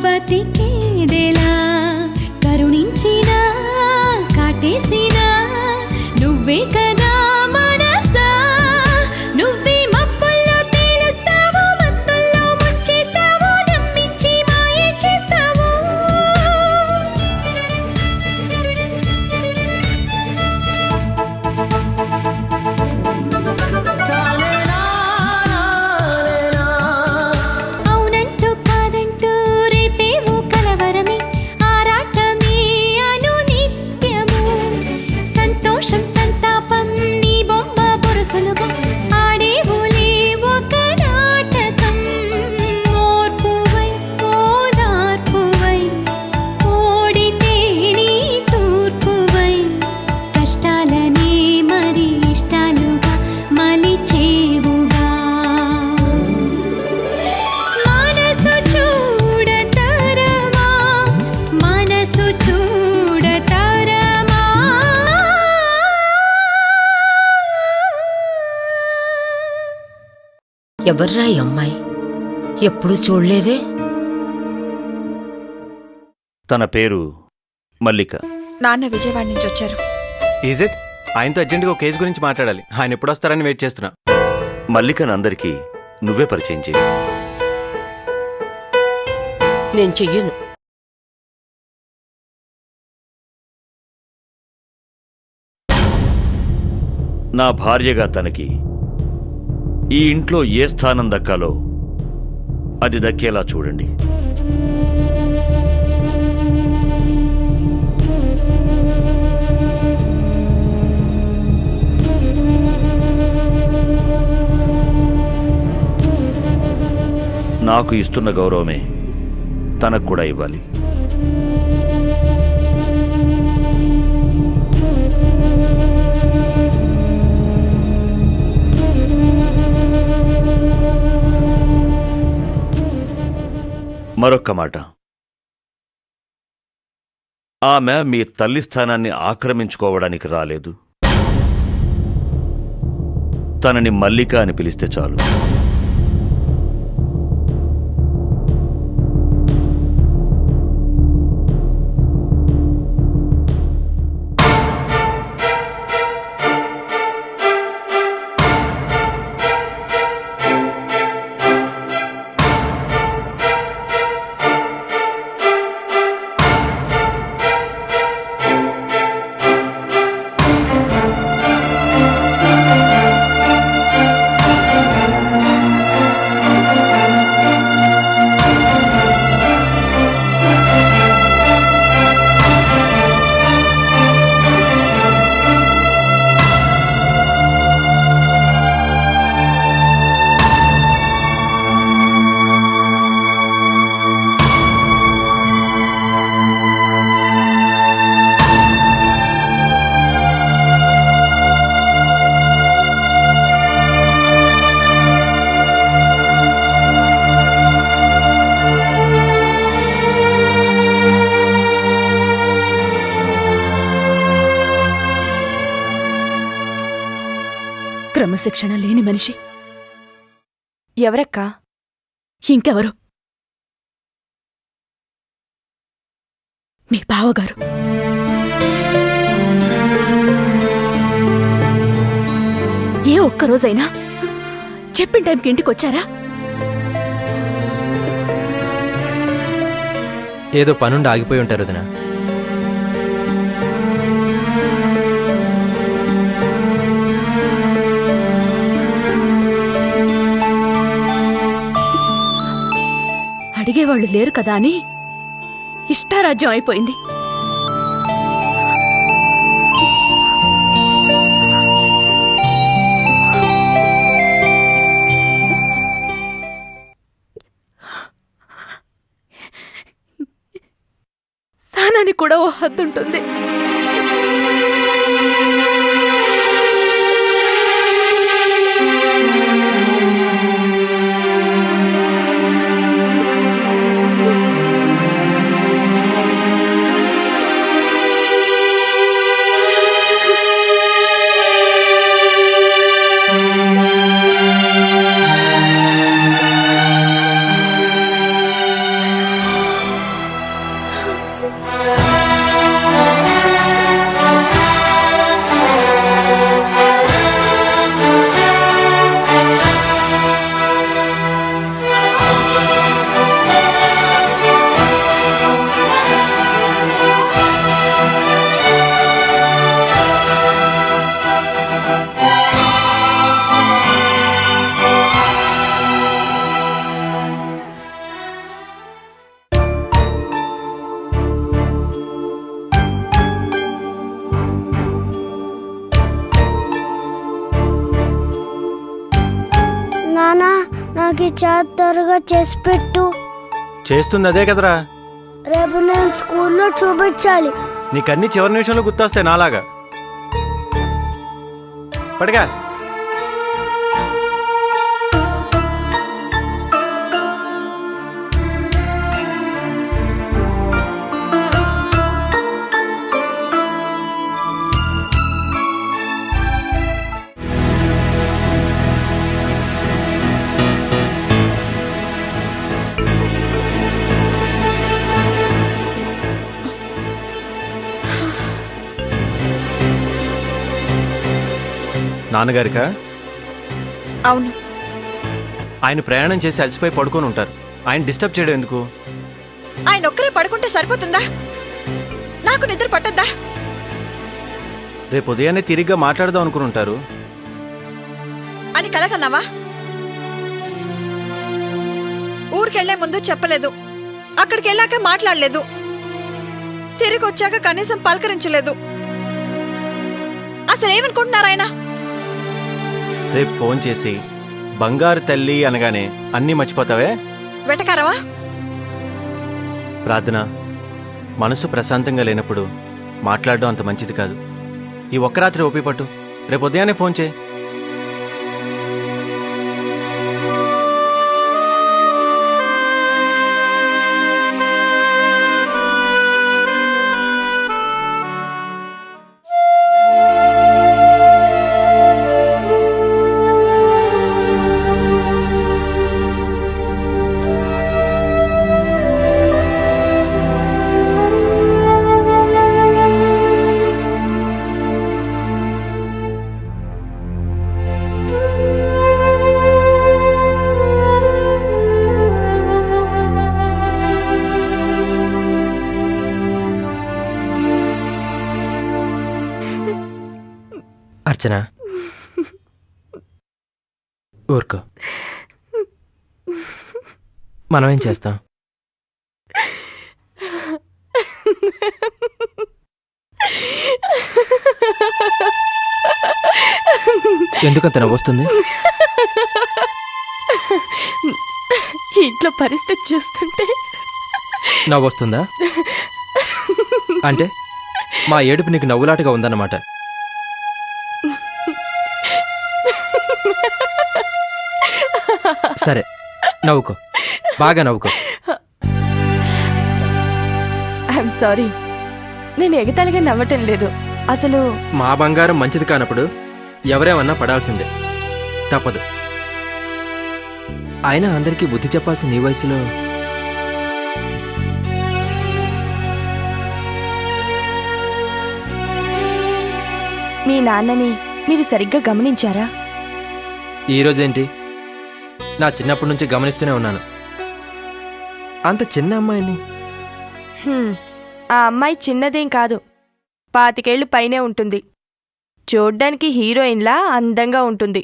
బతికేదెలా కరుణించినా కాటేసినా నువ్వే కదా మనసా నువ్వే మబ్బుల్లో తేలుస్తావు మత్తుల్లో ముంచేస్తావు నమ్మించి మాయ చేస్తావు అవునంటూ కాదంటూ రేపేవో కలవరమే ఆరాటమే అను నిత్యము సంతోషం సంతాపం నీ బొమ్మ బొరుసులుగా ఆడేవులే ఒక నాటకం ఓర్పువై ఓదార్పువై ఓడితే నీ తూర్పువై కష్టాలనే మరి ఇష్టాలుగా మలిచేవుగా మనసు చూడతరమా మనసు చూడతరమా ఎవర్రా ఈ అమ్మాయి? ఎప్పుడూ చూడలేదే. తన పేరు మల్లిక. నాన్న విజయవాడ నుంచి వచ్చారు. Is it? ఆయనతో అర్జెంటుగా ఒక కేసు గురించి మాట్లాడాలి. ఆయన ఎప్పుడు వస్తారని వెయిట్ చేస్తున్నా. మల్లికను అందరికీ నువ్వే పరిచయం చేయి. నేను చెయ్యను. నా భార్యగా తనకి ఈ ఇంట్లో ఏ స్థానం దక్కాలో అది దక్కేలా చూడండి. నాకు ఇస్తున్న గౌరవమే తనకు కూడా ఇవ్వాలి. మరొక్క మాట, ఆమె మీ తల్లి స్థానాన్ని ఆక్రమించుకోవడానికి రాలేదు. తనని మల్లిక అని పిలిస్తే చాలు. క్రమశిక్షణ లేని మనిషి ఎవరక్కా? ఇంకెవరు? మీ బావగారు. ఏ ఒక్కరోజైనా చెప్పిన టైంకి ఇంటికొచ్చారా? ఏదో పనుండి ఆగిపోయి ఉంటారు వదినా. అడిగేవాళ్లు లేరు కదా అని ఇష్టారాజ్యం అయిపోయింది. సానానికి కూడా ఓ హద్దుంటుంది. చేస్తారుగా చేసి పెట్టు. చేస్తుంది అదే కదరా. రేపు నేను స్కూల్లో చూపించాలి. నీకన్నీ చివరి నిమిషంలో గుర్తొస్తాయి నాలాగా. పడగా నాన్నగారికా? అవును. ఆయన ప్రయాణం చేసి అలసిపోయి పడుకొని ఉంటారు. ఆయన డిస్టర్బ్ చేయడం ఎందుకు? ఆయన ఒక్కరే పడుకుంటే సరిపోతుందా? నాకు నిద్ర పట్టద్దా? రేపు ఉదయాన్నే తిరిగ్గా మాట్లాడదాం అనుకుని ఉంటారు అని కలకన్నావా? ఊరికెళ్లే ముందు చెప్పలేదు, అక్కడికి వెళ్ళాక మాట్లాడలేదు, తిరిగి వచ్చాక కనీసం పలకరించలేదు. అసలు ఏమనుకుంటున్నారు ఆయన? రేపు ఫోన్ చేసి బంగారు తల్లి అనగానే అన్నీ మర్చిపోతావే? వెటకారవా? ప్రార్థన, మనసు ప్రశాంతంగా లేనప్పుడు మాట్లాడడం అంత మంచిది కాదు. ఈ ఒక్క రాత్రి ఓపి పట్టు, రేపు ఉదయాన్నే ఫోన్ చేయి. అర్చన, ఊరుకో. మనమేం చేస్తాం? ఎందుకంత నవ్వొస్తుంది? ఇంట్లో పరిస్థితి చూస్తుంటే నవ్వొస్తుందా? అంటే మా ఏడుపు నీకు నవ్వులాటగా ఉందన్నమాట. సరే, నవ్వుకో, బాగా నవ్వుకో. ఐఎమ్ సారీ, నేను ఎగతాళిగా నవ్వటం లేదు. అసలు మా బంగారం మంచిది కానప్పుడు ఎవరేమన్నా పడాల్సిందే, తప్పదు. అయినా అందరికీ బుద్ధి చెప్పాల్సిన ఈ వయసులో మీ నాన్నని మీరు సరిగ్గా గమనించారా? ఈరోజేంటి, నా చిన్నప్పటి నుంచి గమనిస్తూనే ఉన్నాను. అంత చిన్న అమ్మాయిని. ఆ అమ్మాయి చిన్నదేం కాదు, 25 ఏళ్లు పైనే ఉంటుంది. చూడ్డానికి హీరోయిన్లా అందంగా ఉంటుంది.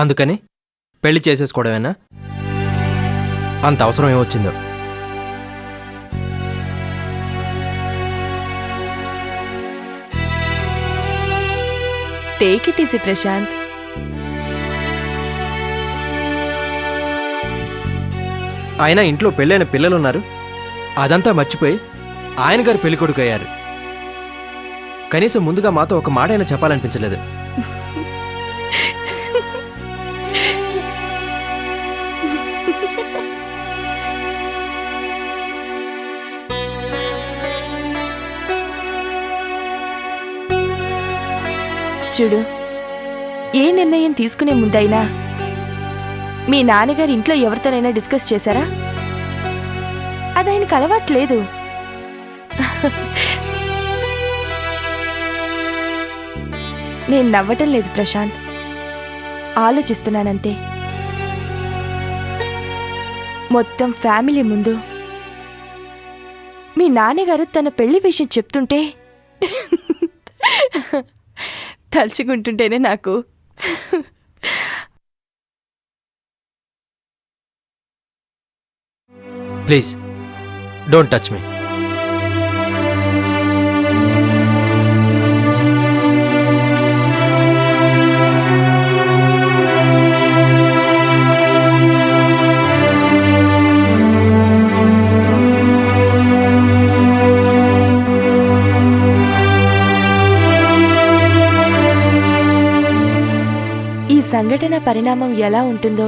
అందుకని పెళ్లి చేసేసుకోవడమేనా? అంత అవసరం ఏమొచ్చిందో? Take it easy Prashant. ఆయన ఇంట్లో పెళ్ళైన పిల్లలున్నారు, అదంతా మర్చిపోయి ఆయన గారు పెళ్లి కొడుకు అయ్యారు. కనీసం ముందుగా మాతో ఒక మాట అయినా చెప్పాలనిపించలేదు. చూడు, ఏ నిర్ణయం తీసుకునే ముందైనా మీ నాన్నగారు ఇంట్లో ఎవరితోనైనా డిస్కస్ చేశారా? అది ఆయనకు అలవాట్లేదు. నేను నవ్వటం లేదు ప్రశాంత్, ఆలోచిస్తున్నానంతే. మొత్తం ఫ్యామిలీ ముందు మీ నాన్నగారు తన పెళ్లి విషయం చెప్తుంటే తలుచుకుంటుంటేనే నాకు ప్లీజ్ డోంట్ టచ్ మీ. సంఘటన పరిణామం ఎలా ఉంటుందో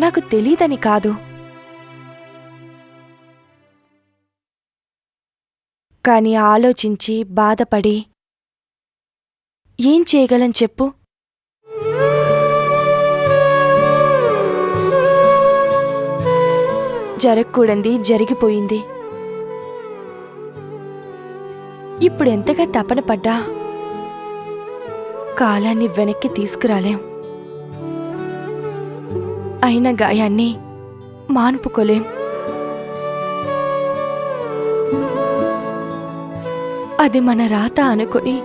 నాకు తెలీదని కాదు, కాని ఆలోచించి బాధపడి ఏం చేయగలం చెప్పు? జరగకూడంది జరిగిపోయింది. ఇప్పుడెంతగా తపన పడ్డా కాలాన్ని వెనక్కి తీసుకురాలేం. అయిన గాయాన్ని మాన్పుకోలేం. అది మన రాత అనుకుని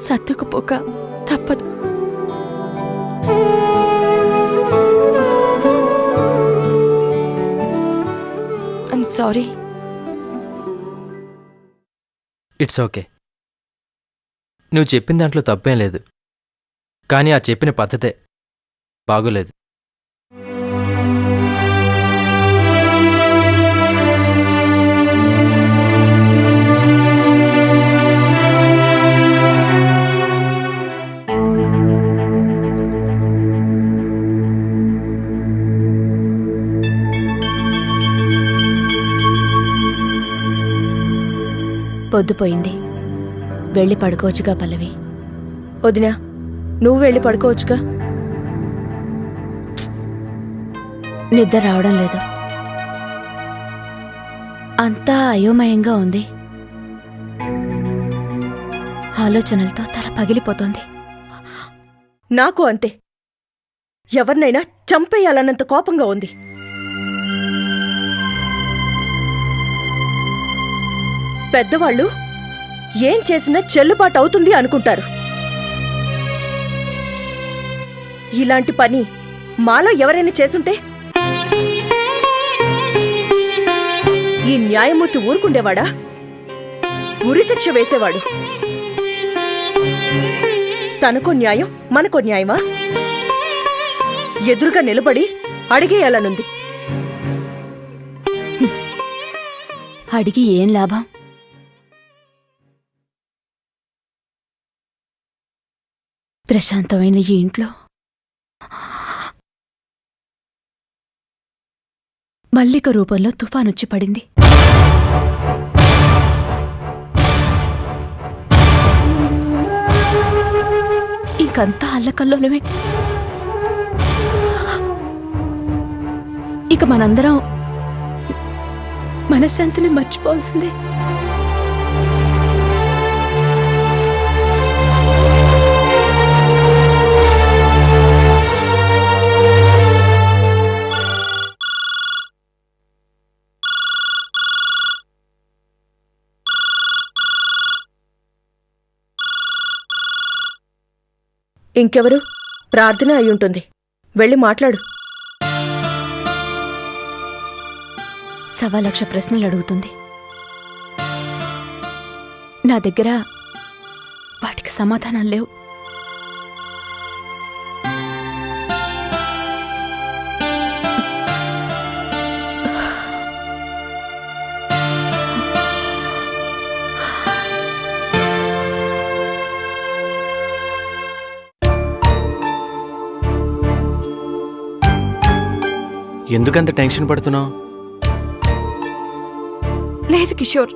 సర్దుకుపోక తప్పదు. I'm sorry. It's okay. నువ్వు చెప్పిన దాంట్లో తప్పేం లేదు, కానీ ఆ చెప్పిన పద్ధతే బాగోలేదు. పొద్దుపోయింది, వెళ్ళి పడుకోవచ్చుగా పల్లవి. వదినా, నువ్వు వెళ్ళి పడుకోవచ్చుగా. నిద్ర రావడం లేదు, అంతా అయోమయంగా ఉంది. ఆలోచనలతో తల పగిలిపోతోంది. నాకు అంతే. ఎవరినైనా చంపేయాలన్నంత కోపంగా ఉంది. పెద్దవాళ్ళు ఏం చేసినా చెల్లుబాటు అవుతుంది అనుకుంటారు. ఇలాంటి పని మాలో ఎవరైనా చేసుంటే ఈ న్యాయమూర్తి ఊరుకుండేవాడా? ఉరిశిక్ష వేసేవాడు. తనకో న్యాయం, మనకో న్యాయమా? ఎదురుగా నిలబడి అడిగేయాలనుంది. అడిగి ఏం లాభం? ప్రశాంతమైన ఈ ఇంట్లో మల్లిక రూపంలో తుఫానొచ్చి పడింది. ఇంకంతా అల్లకల్లోనమే. ఇక మనందరం మనశ్శాంతిని మర్చిపోవాల్సిందే. ఇంకెవరు? ప్రార్థన అయ్యుంటుంది. వెళ్ళి మాట్లాడు. 1,00,000 ప్రశ్నలు అడుగుతుంది. నా దగ్గర వాటికి సమాధానం లేవు. ఎందుకంత టెన్షన్ పడుతున్నావు? లేదు కిషోర్,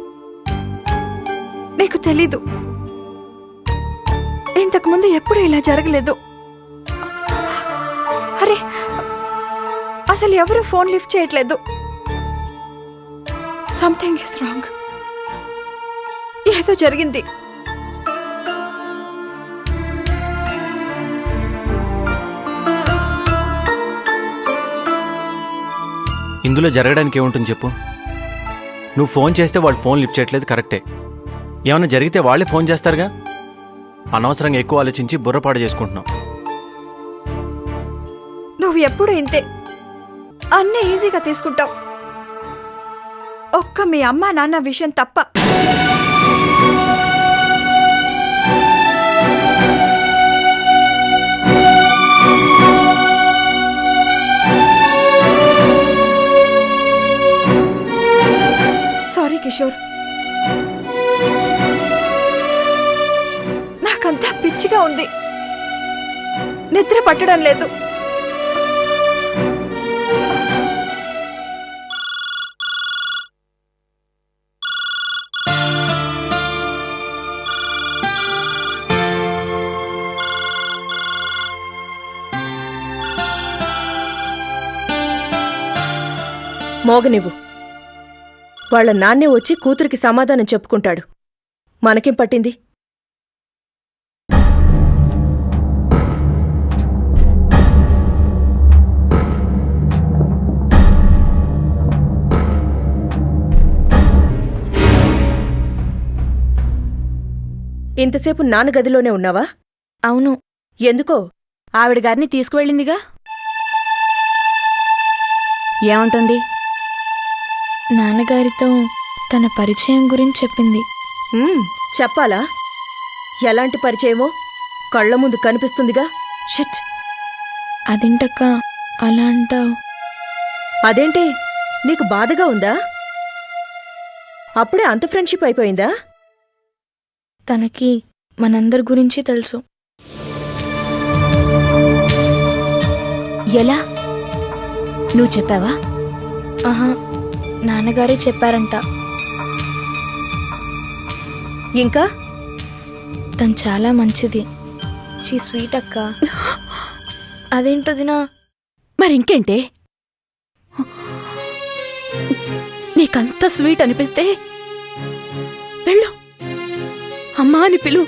నీకు తెలీదు. ఇంతకుముందు ఎప్పుడూ ఇలా జరగలేదు. అరే, అసలు ఎవరు ఫోన్ లిఫ్ట్ చేయట్లేదు. Something is wrong. ఏదో జరిగింది. ఇందులో జరగడానికి ఏముంటుంది చెప్పు? నువ్వు ఫోన్ చేస్తే వాళ్ళు ఫోన్ లిఫ్ట్ చేయట్లేదు, కరెక్టే. ఏమైనా జరిగితే వాళ్ళే ఫోన్ చేస్తారుగా. అనవసరంగా ఎక్కువ ఆలోచించి బుర్రపాటు చేసుకుంటున్నావు. నువ్వు ఎప్పుడు ఇంతే, అన్నీ ఈజీగా తీసుకుంటావు. ఒక్క మీ అమ్మా నాన్న విషయం తప్ప. సారీ కిషోర్, నాకంతా పిచ్చిగా ఉంది. నిద్ర పట్టడం లేదు. మోగనివ్వు. వాళ్ళ నాన్నే వచ్చి కూతురికి సమాధానం చెప్పుకుంటాడు. మనకేం పట్టింది? ఇంతసేపు నాన్న గదిలోనే ఉన్నావా? అవును. ఎందుకో? ఆవిడ గారిని తీసుకువెళ్ళిందిగా. ఏమంటుంది? నాన్నగారితో తన పరిచయం గురించి చెప్పింది. చెప్పాలా? ఎలాంటి పరిచయమో కళ్ళ ముందు కనిపిస్తుందిగా. షిట్. అదేంటక్క అలా అంటావు? అదేంటి, నీకు బాధగా ఉందా? అప్పుడే అంత ఫ్రెండ్షిప్ అయిపోయిందా? తనకి మనందరి గురించి తెలుసు. ఎలా? నువ్వు చెప్పావా? ఆహా, నాన్నగారే చెప్పారంట. ఇంకా? తను చాలా మంచిది. షీ స్వీట్ అక్క. అదేంటో దినా. మరింకేంటే? నీకంత స్వీట్ అనిపిస్తే వెళ్ళు, అమ్మా అని పిలు.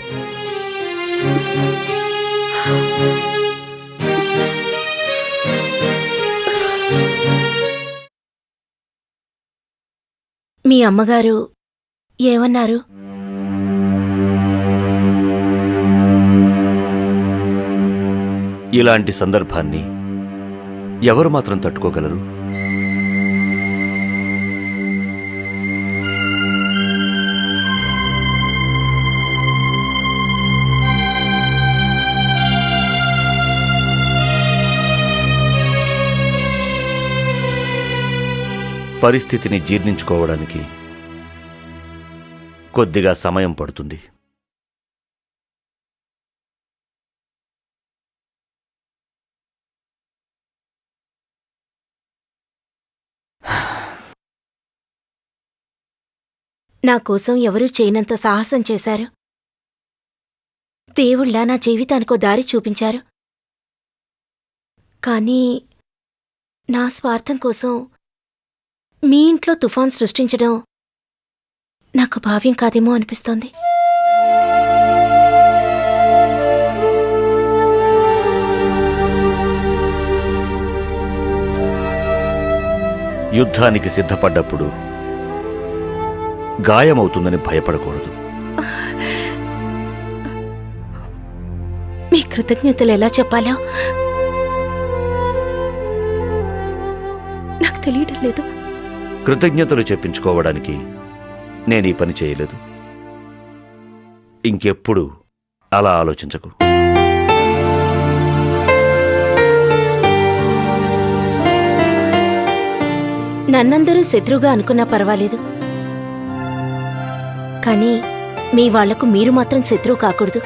మీ అమ్మగారు ఏమన్నారు? ఇలాంటి సందర్భాన్ని ఎవరు మాత్రం తట్టుకోగలరు? పరిస్థితిని జీర్ణించుకోవడానికి కొద్దిగా సమయం పడుతుంది. నా కోసం ఎవరూ చేయనంత సాహసం చేశారు. దేవుళ్ళ నా జీవితానికో దారి చూపించారు. కానీ నా స్వార్థం కోసం మీ ఇంట్లో తుఫాన్ సృష్టించడం నాకు భావ్యం కాదేమో అనిపిస్తోంది. యుద్ధానికి సిద్ధపడ్డప్పుడు గాయమవుతుందని భయపడకూడదు. మీ కృతజ్ఞతలు ఎలా చెప్పాలో నాకు తెలియడం లేదు. కృతజ్ఞతలు చెప్పించుకోవడానికి నేను ఈ పని చేయలేదు. ఇంకెప్పుడు అలా ఆలోచించకు. నన్నందరూ శత్రువుగా అనుకున్నా పర్వాలేదు, కానీ మీ వాళ్లకు మీరు మాత్రం శత్రువు కాకూడదు.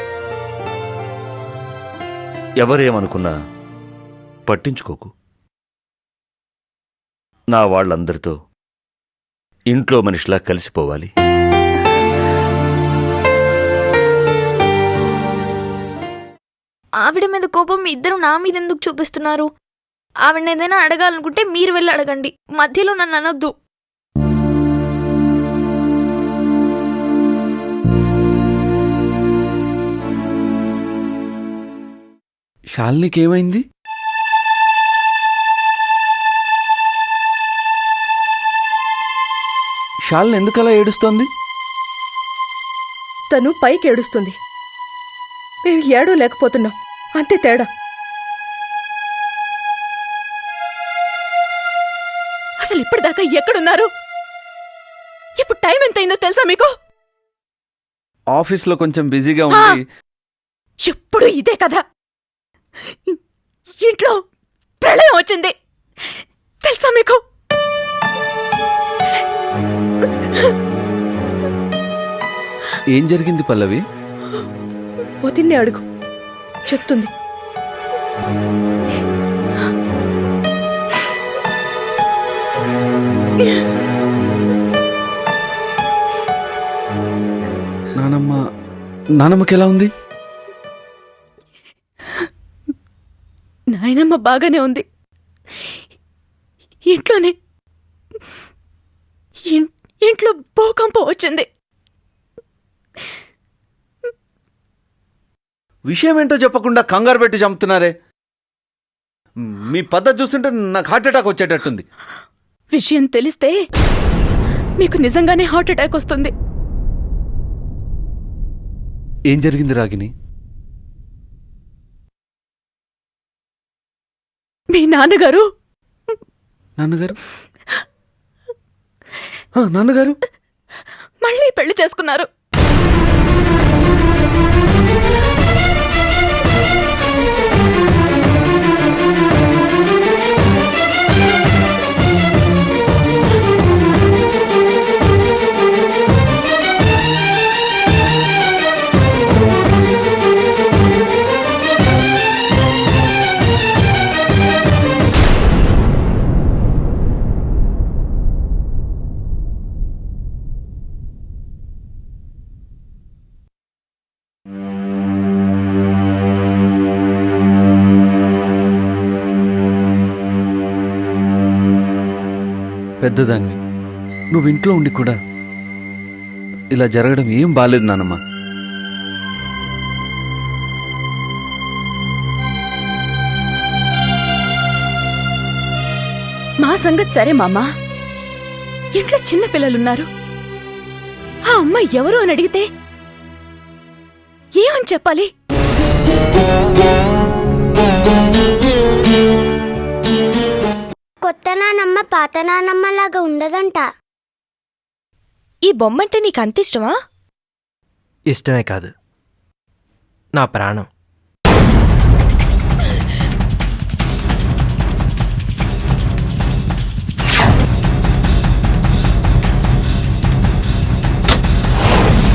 ఎవరేమనుకున్నా పట్టించుకోకు. నా వాళ్ళందరితో ఇంట్లో మనిషిలా కలిసిపోవాలి. ఆవిడ మీద కోపం మీ ఇద్దరు నా మీద ఎందుకు చూపిస్తున్నారు? ఆవిడని ఏదైనా అడగాలనుకుంటే మీరు వెళ్ళి అడగండి, మధ్యలో నన్ను అనొద్దు. శాలినికేమైంది? శాలిని ఎందుకలా ఏడుస్తోంది? తను పైకి ఏడుస్తుంది, మేము ఏడో లేకపోతున్నాం, అంతే తేడా. అసలు ఇప్పటిదాకా ఎక్కడున్నారు? ఇప్పుడు టైం ఎంతైందో తెలుసా మీకు? ఆఫీస్లో కొంచెం బిజీగా ఉంది. ఎప్పుడు ఇదే కదా. ఇంట్లో ప్రళయం వచ్చింది తెలుసా మీకు? ఏం జరిగింది పల్లవి? వదిన్నే అడుగు, చెప్తుంది. నానమ్మకి ఎలా ఉంది? నాయనమ్మ బాగానే ఉంది. ఇంట్లో భూకంపం వచ్చింది. విషయం ఏంటో చెప్పకుండా కంగారు పెట్టి చంపుతున్నారే. మీ పద్ధతి చూస్తుంటే నాకు హార్ట్ అటాక్ వచ్చేటట్టుంది. విషయం తెలిస్తే మీకు నిజంగానే హార్ట్ అటాక్ వస్తుంది. ఏం జరిగింది రాగిని? మీ నాన్నగారు నాన్నగారు మళ్ళీ పెళ్లి చేసుకున్నారు. పెద్దదాన్ని నువ్వు ఇంట్లో ఉండి కూడా ఇలా జరగడం ఏం బాలేదు నానమ్మ. మా సంగతి సరే మామా, ఇంట్లో చిన్న పిల్లలున్నారు. ఆ అమ్మాయి ఎవరు అని అడిగితే ఏమని చెప్పాలి? కొత్త నానమ్మ పాత నానమ్మ లాగా ఉండదంట. ఈ బొమ్మంటే నీకు అంత ఇష్టమా? ఇష్టమే కాదు, నా ప్రాణం.